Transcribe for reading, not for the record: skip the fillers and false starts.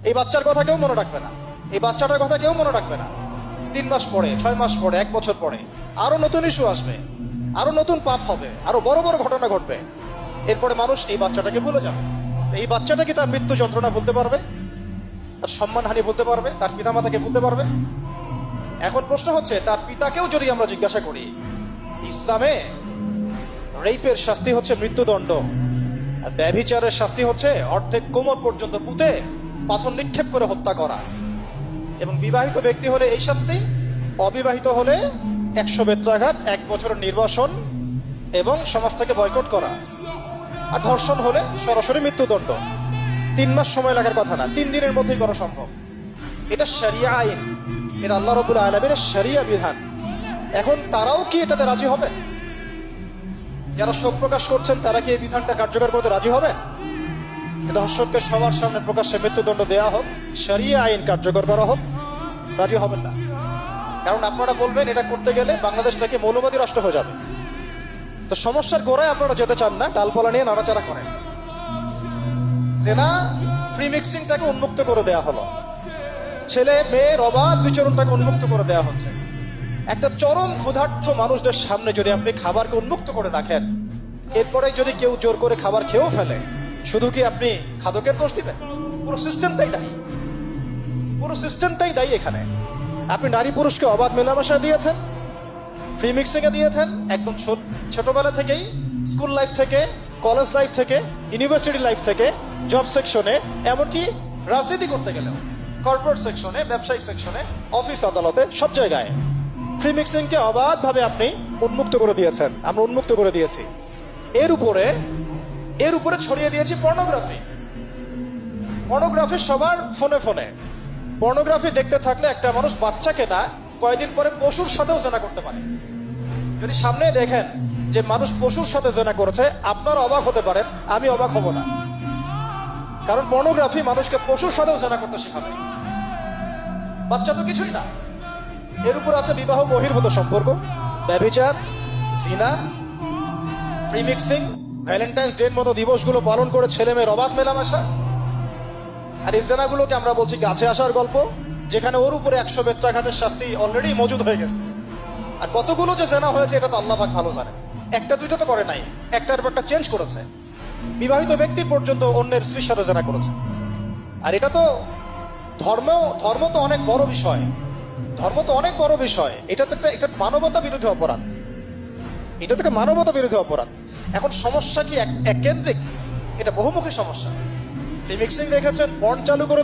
এই বাচ্চার কথা কেউ মনে রাখবে না, এই বাচ্চাটার কথা কেউ মনে রাখবে না। 3 মাস পরে, 6 মাস পরে, 1 বছর পরে আরো নতুন ইস্যু আসবে, আরো নতুন পাপ হবে, আরো বড় বড় ঘটনা ঘটবে। এরপরে মানুষ এই বাচ্চাটাকে ভুলে যাবে। এই বাচ্চাটা কি তার মৃত্যু যন্ত্রণা বলতে পারবে? তার সম্মানহানি বলতে পারবে? তার পিতামাতাকে বলতে পারবে? এখন প্রশ্ন হচ্ছে, তার পিতাকেও যদি আমরা জিজ্ঞাসা করি, ইসলামে রেপের শাস্তি হচ্ছে মৃত্যুদণ্ড, আর ব্যভিচারের শাস্তি হচ্ছে অর্ধেক কোমর পর্যন্ত পুঁতে পাথর নিক্ষেপ করে হত্যা করা। এবং বিবাহিত ব্যক্তি হলে এই শাস্তি, অবিবাহিত হলে 100 বেত্রাঘাত, 1 বছরের নির্বাসন এবং সমাজ থেকে বয়কট করা। আর ধর্ষণ হলে সরাসরি মৃত্যুদণ্ড। 3 মাস সময় লাগার কথা না, 3 দিনের মধ্যেই করা সম্ভব। এটা শরিয়া আইন, এটা আল্লাহ রাব্বুল আলামিনের শরিয়া বিধান। এখন তারাও কি এটাতে রাজি হবে? যারা শোক প্রকাশ করছেন তারা কি এই বিধানটা কার্যকর করতে রাজি হবে? ধর্ষককে সবার সামনে প্রকাশ্যে মৃত্যুদণ্ড দেওয়া হোক, শরিয়া আইন কার্যকর করা হোক, রাজি হবেন না। কারণ আপনারা বলবেন এটা করতে গেলে বাংলাদেশ থেকে মৌলবাদী রাষ্ট্র হয়ে যাবে। তো সমস্যার গোড়ায় আপনারা যেতে চান না, ডালপালা নিয়ে নাড়াচাড়া করেন। জেনা ফ্রি মিক্সিংটাকে উন্মুক্ত করে দেয়া হলো, ছেলে মেয়ের অবাধ বিচরণটাকে উন্মুক্ত করে দেয়া হচ্ছে। একটা চরম ক্ষুধার্ত মানুষদের সামনে যদি আপনি খাবারকে উন্মুক্ত করে রাখেন, এরপরে যদি কেউ জোর করে খাবার খেয়েও ফেলে, শুধু কি আপনি খাদকের দোষ দিবেন? পুরো সিস্টেমটাই দায়ী, পুরো সিস্টেমটাই দায়ী। এখানে আপনি নারী পুরুষকে অবাধ মেলামেশা দিয়েছেন, ফ্রি মিক্সিং এ দিয়েছেন, একদম ছোটবেলা থেকেই, স্কুল লাইফ থেকে, কলেজ লাইফ থেকে, ইউনিভার্সিটি লাইফ থেকে, জব সেকশনে, এমনকি রাজনীতি করতে গেলেও কর্পোরেট সেকশনে, ব্যবসায়িক সেকশনে, অফিস আদালতে, সব জায়গায় ফ্রি মিক্সিং কে অবাধ ভাবে আপনি উন্মুক্ত করে দিয়েছেন, আমরা উন্মুক্ত করে দিয়েছি। এর উপরে ছড়িয়ে দিয়েছি পর্নোগ্রাফি। পর্নোগ্রাফি সবার ফোনে ফোনে। পর্নোগ্রাফি দেখতে থাকলে একটা মানুষ বাচ্চাকে না, কয়েকদিন পরে পশুর সাথেও জেনা করতে পারে। যদি সামনে দেখেন যে মানুষ পশুর সাথে জেনা করেছে, আপনারা অবাক হতে পারেন, আমি অবাক হব না। কারণ পর্নোগ্রাফি মানুষকে পশুর সাথেও জেনা করতে শেখাবে। বাচ্চা তো কিছুই না। এর উপর আছে বিবাহ বহির্ভূত সম্পর্ক, ব্যভিচার, জিনা, ফ্রি মিক্সিং, ভ্যালেন্টাইন্স ডে মতো দিবসগুলো পালন করে ছেলে মেয়ের অবাধ মেলামেশা। আর এই জেনাগুলোকে আমরা বলছি গাছে আসার গল্প, যেখানে ওর উপরে 100 বেত্রাঘাতের শাস্তি অলরেডি মজুদ হয়ে গেছে। আর কতগুলো যে জেনা হয়েছে এটা তো আল্লাহ পাক ভালো জানে। একটা দুইটা তো করে নাই, একটার পর একটা চেঞ্জ করেছে। বিবাহিত ব্যক্তি পর্যন্ত অন্যের স্ত্রীর সাথে জেনা করেছে। আর এটা তো ধর্ম তো অনেক বড় বিষয়, ধর্ম তো অনেক বড় বিষয়। এটা তো একটা মানবতা বিরোধী অপরাধ, এটা তো একটা মানবতা বিরোধী অপরাধ। এখন সমস্যা কি এককেন্দ্রিক? এটা বহুমুখী সমস্যা। ফ্রি মিক্সিং রেখেছেন, পর্ন চালু করে